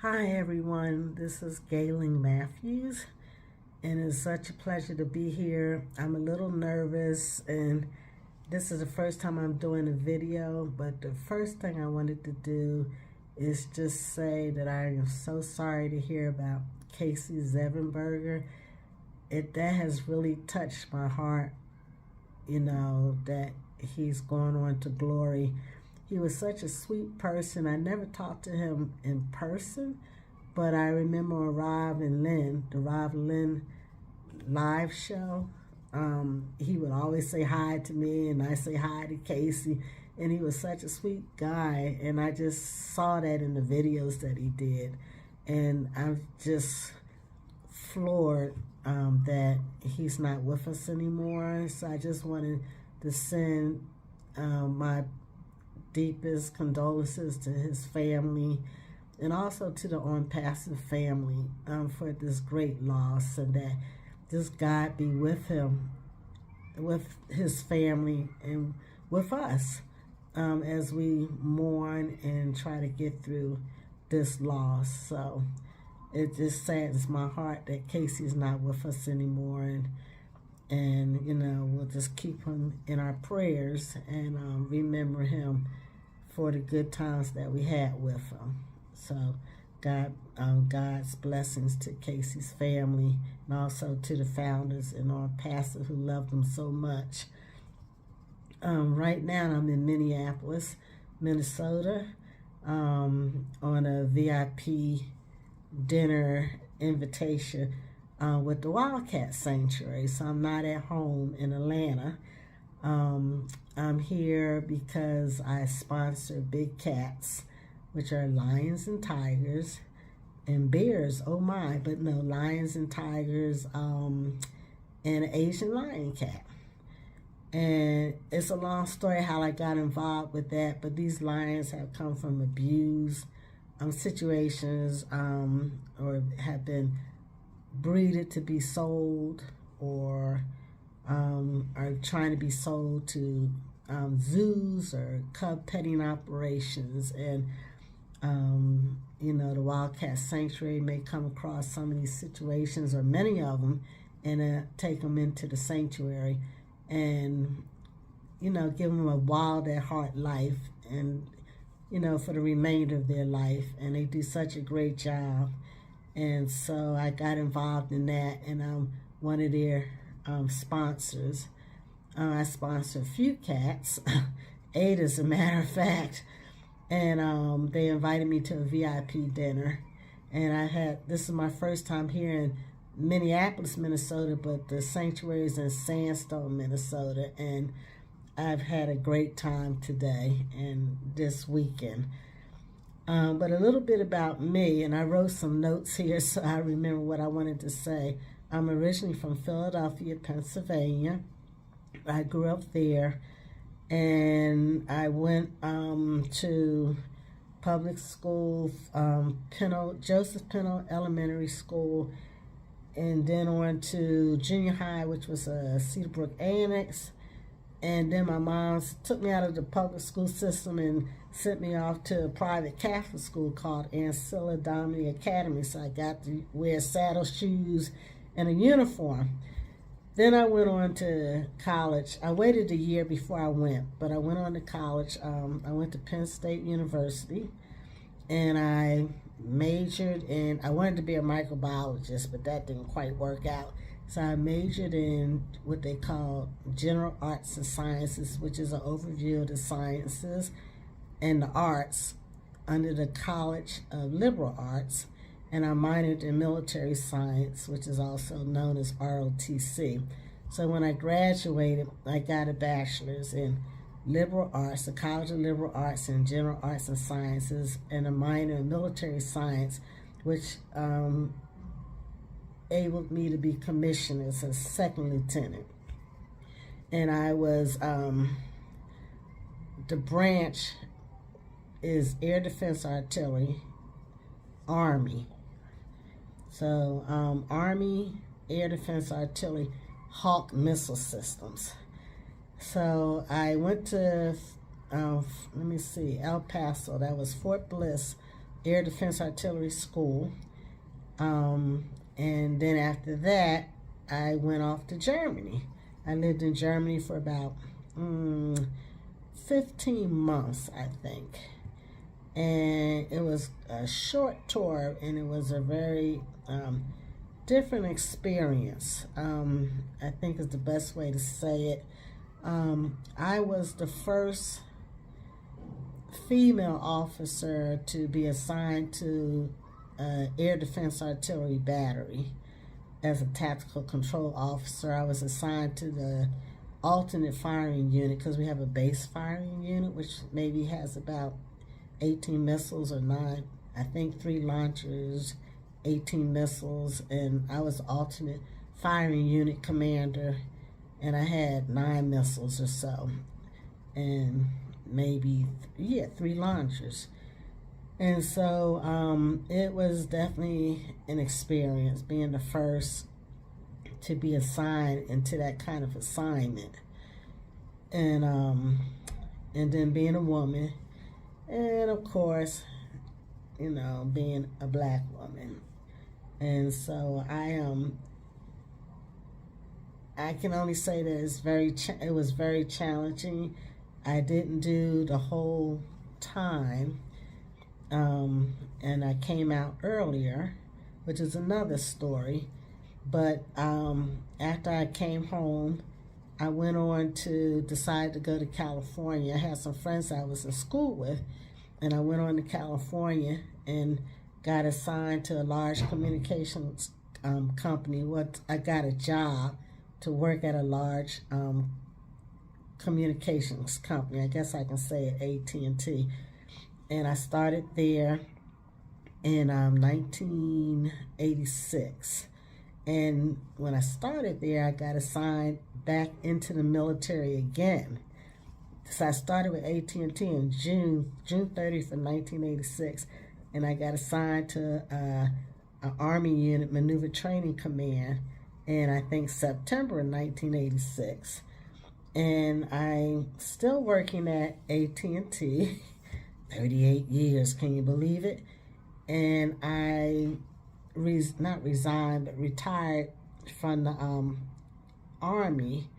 Hi everyone, this is GayLing Matthews, and it's such a pleasure to be here. I'm a little nervous, and this is the first time I'm doing a video, but the first thing I wanted to do is just say that I am so sorry to hear about Casey Zevenberger. That has really touched my heart, that he's going on to glory. He was such a sweet person. I never talked to him in person, but I remember the Rob Lynn live show. He would always say hi to me, and I say hi to Casey, and he was such a sweet guy, and I just saw that in the videos that he did, and I'm just floored that he's not with us anymore. So I just wanted to send my deepest condolences to his family, and also to the ONPASSIVE family for this great loss, and that just God be with him, with his family, and with us as we mourn and try to get through this loss. So it just saddens my heart that Casey's not with us anymore, and we'll just keep him in our prayers and remember him for the good times that we had with him. So God's blessings to Casey's family, and also to the founders and ONPASSIVE who loved him so much. Right now I'm in Minneapolis, Minnesota, on a VIP dinner invitation with the Wildcat Sanctuary. So I'm not at home in Atlanta. I'm here because I sponsor big cats, which are lions and tigers, and bears, oh my, but no, lions and tigers, and an Asian lion cat. And it's a long story how I got involved with that, but these lions have come from abused situations, or have been breeded to be sold, or are trying to be sold to zoos or cub petting operations. And the Wildcat Sanctuary may come across some of these situations, or many of them, and take them into the sanctuary and give them a wild at heart life, and for the remainder of their life. And they do such a great job. And so I got involved in that, and I'm one of their sponsors. I sponsor a few cats, 8 as a matter of fact, and they invited me to a VIP dinner, and this is my first time here in Minneapolis, Minnesota, but the sanctuary is in Sandstone, Minnesota, and I've had a great time today and this weekend. But a little bit about me, and I wrote some notes here so I remember what I wanted to say. I'm originally from Philadelphia, Pennsylvania. I grew up there, and I went to public school, Joseph Pinto Elementary School, and then on to junior high, which was a Cedar Brook Annex. And then my mom took me out of the public school system and sent me off to a private Catholic school called Ancilla Domini Academy. So I got to wear saddle shoes and a uniform. Then I went on to college. I waited a year before I went, but I went on to college. I went to Penn State University, and I majored in, I wanted to be a microbiologist, but that didn't quite work out. So I majored in what they call general arts and sciences, which is an overview of the sciences and the arts under the College of Liberal Arts. And I minored in military science, which is also known as ROTC. So when I graduated, I got a bachelor's in liberal arts, the College of Liberal Arts and General Arts and Sciences, and a minor in military science, which enabled me to be commissioned as a second lieutenant. And I was, the branch is Air Defense Artillery, Army. So Army, Air Defense Artillery, Hawk Missile Systems. So I went to, El Paso, that was Fort Bliss, Air Defense Artillery School. And then after that, I went off to Germany. I lived in Germany for about 15 months, I think. And it was a short tour, and it was a very different experience. I think is the best way to say it. I was the first female officer to be assigned to Air Defense Artillery Battery as a tactical control officer. I was assigned to the alternate firing unit because we have a base firing unit, which maybe has about 18 missiles or 9, I think 3 launchers, 18 missiles, and I was alternate firing unit commander, and I had 9 missiles or so, and maybe 3 launchers. And so it was definitely an experience being the first to be assigned into that kind of assignment, and then being a woman, and of course, you know, being a black woman. And so I can only say that it was very challenging. I didn't do the whole time, and I came out earlier, which is another story. But after I came home, I went on to decide to go to California. I had some friends I was in school with, and I went on to California and got assigned to a large communications company. I got a job to work at a large communications company. I guess I can say it, AT&T. And I started there in 1986. And when I started there, I got assigned back into the military again. So I started with AT&T in June 30th of 1986, and I got assigned to an Army unit, Maneuver Training Command, in I think September of 1986. And I'm still working at AT&T, 38 years, can you believe it? And I not resigned, but retired from the Army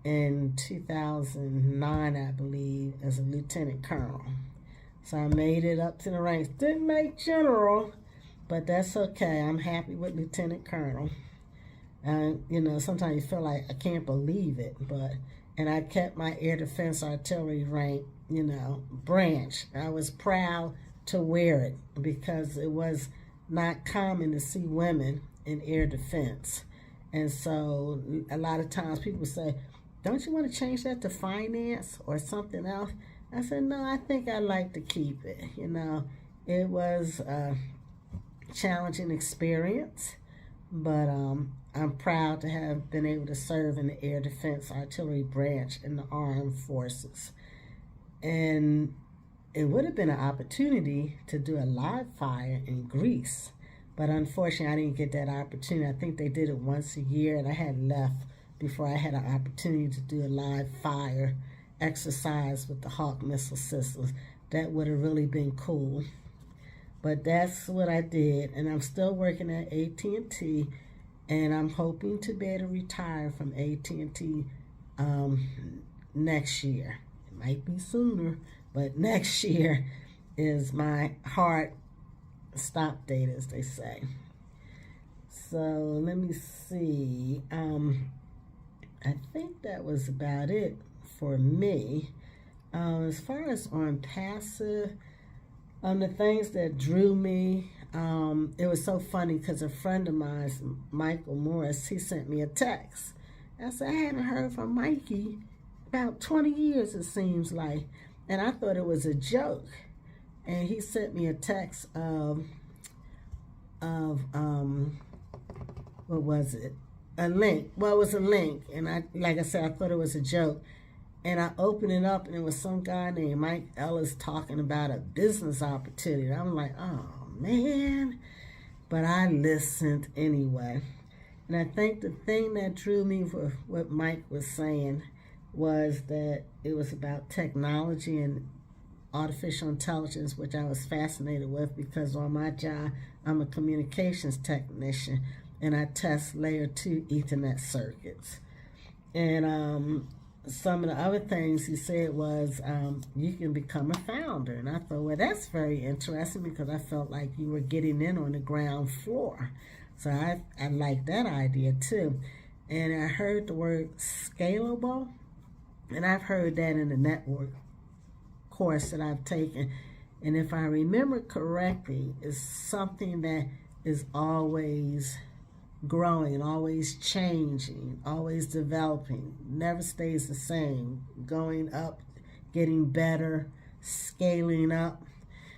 in 2009, I believe, as a lieutenant colonel. So I made it up to the ranks. Didn't make general, but that's okay. I'm happy with lieutenant colonel. You know, sometimes you feel like I can't believe it, and I kept my Air Defense Artillery rank, you know, branch. I was proud to wear it because it was not common to see women in air defense. And so a lot of times people say, don't you want to change that to finance or something else? I said, no, I think I'd like to keep it. You know, it was a challenging experience, but I'm proud to have been able to serve in the Air Defense Artillery branch in the armed forces. And it would have been an opportunity to do a live fire in Greece, but unfortunately I didn't get that opportunity. I think they did it once a year, and I had left before I had an opportunity to do a live fire exercise with the Hawk missile systems. That would have really been cool. But that's what I did, and I'm still working at AT&T, and I'm hoping to be able to retire from AT&T next year. It might be sooner, but next year is my hard stop date, as they say. So let me see. I think that was about it for me. As far as ONPASSIVE, the things that drew me, it was so funny because a friend of mine, Michael Morris, he sent me a text. I said, I hadn't heard from Mikey about 20 years, it seems like. And I thought it was a joke. And he sent me a text of what was it? A link. Well, it was a link. And like I said, I thought it was a joke. And I opened it up, and it was some guy named Mike Ellis talking about a business opportunity. I'm like, oh, man. But I listened anyway. And I think the thing that drew me for what Mike was saying was that it was about technology and artificial intelligence, which I was fascinated with because on my job, I'm a communications technician and I test layer 2 Ethernet circuits. And some of the other things he said was you can become a founder. And I thought, well, that's very interesting because I felt like you were getting in on the ground floor. So I like that idea too. And I heard the word scalable, and I've heard that in the network course that I've taken. And if I remember correctly, it's something that is always growing, always changing, always developing, never stays the same, going up, getting better, scaling up.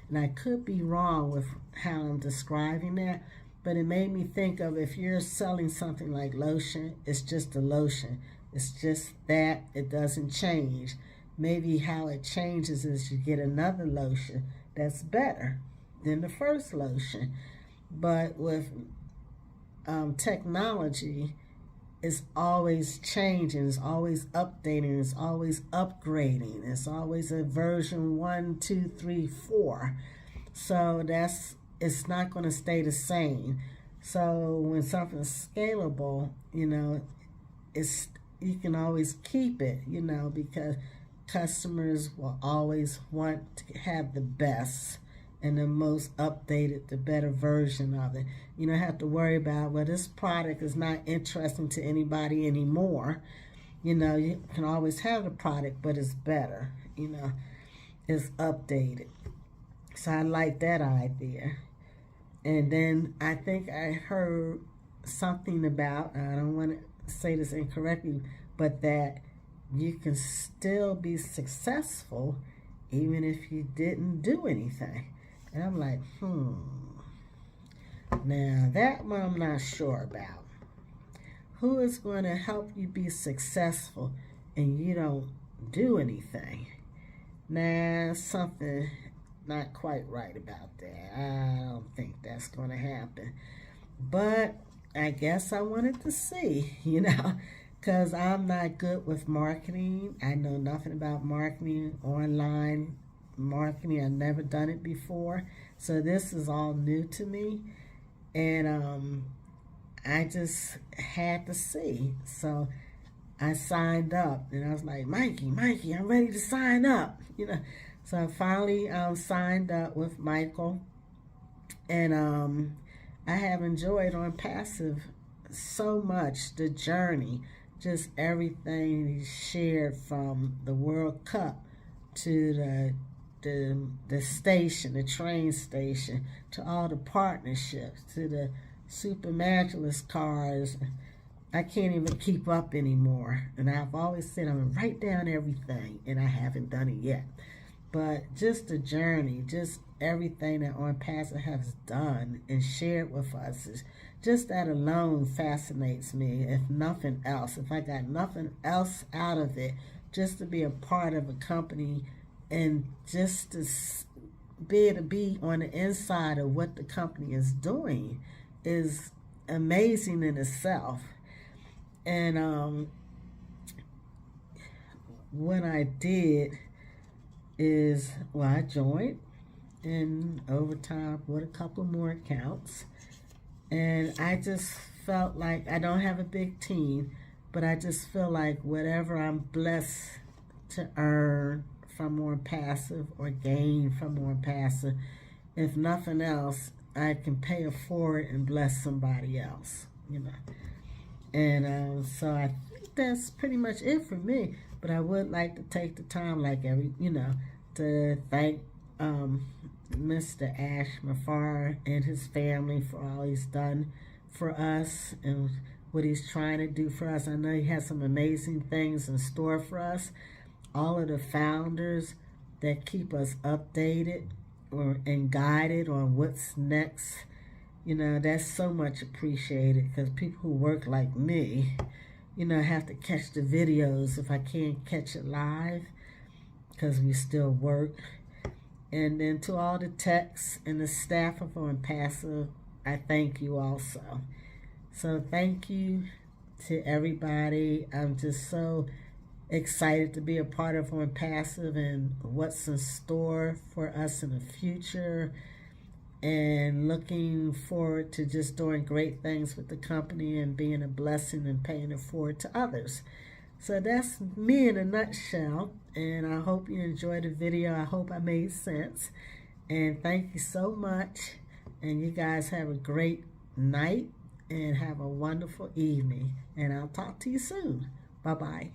And I could be wrong with how I'm describing that, but it made me think of if you're selling something like lotion, it's just a lotion. It's just that, it doesn't change. Maybe how it changes is you get another lotion that's better than the first lotion. But with technology, is always changing, it's always updating, it's always upgrading, it's always a version 1, 2, 3, 4. So it's not going to stay the same. So when something's scalable, you can always keep it, because customers will always want to have the best and the most updated, the better version of it. You don't have to worry about, well, this product is not interesting to anybody anymore. You can always have the product, but it's better, it's updated. So I like that idea. And then I think I heard something about, I don't want to say this incorrectly, but that you can still be successful even if you didn't do anything. And I'm like, Now that one I'm not sure about. Who is going to help you be successful and you don't do anything? Nah, something not quite right about that. I don't think that's going to happen. But I guess I wanted to see, because I'm not good with marketing. I know nothing about marketing, online marketing. I've never done it before. So this is all new to me. And I just had to see. So I signed up and I was like, Mikey, I'm ready to sign up. So I finally signed up with Michael. And I have enjoyed ONPASSIVE so much, the journey, just everything he shared from the World Cup to the station, the train station, to all the partnerships, to the super magulous cars. I can't even keep up anymore. And I've always said I'm going to write down everything, and I haven't done it yet. But just the journey, just everything that ONPASSIVE has done and shared with us, is just that alone fascinates me, if nothing else. If I got nothing else out of it, just to be a part of a company and just to be able to be on the inside of what the company is doing is amazing in itself. And what I did is, I joined, and over time with a couple more accounts, and I just felt like I don't have a big team, but I just feel like whatever I'm blessed to earn from ONPASSIVE or gain from ONPASSIVE, if nothing else, I can pay it forward and bless somebody else, And so I think that's pretty much it for me. But I would like to take the time, to thank Mr. Ash Mafar and his family for all he's done for us and what he's trying to do for us. I know he has some amazing things in store for us. All of the founders that keep us updated and guided on what's next, that's so much appreciated, because people who work like me, have to catch the videos if I can't catch it live, because we still work. And then to all the techs and the staff of ONPASSIVE, I thank you also. So thank you to everybody. I'm just so excited to be a part of ONPASSIVE and what's in store for us in the future, and looking forward to just doing great things with the company and being a blessing and paying it forward to others. So that's me in a nutshell, and I hope you enjoyed the video. I hope I made sense, and thank you so much, and you guys have a great night and have a wonderful evening, and I'll talk to you soon. Bye-bye.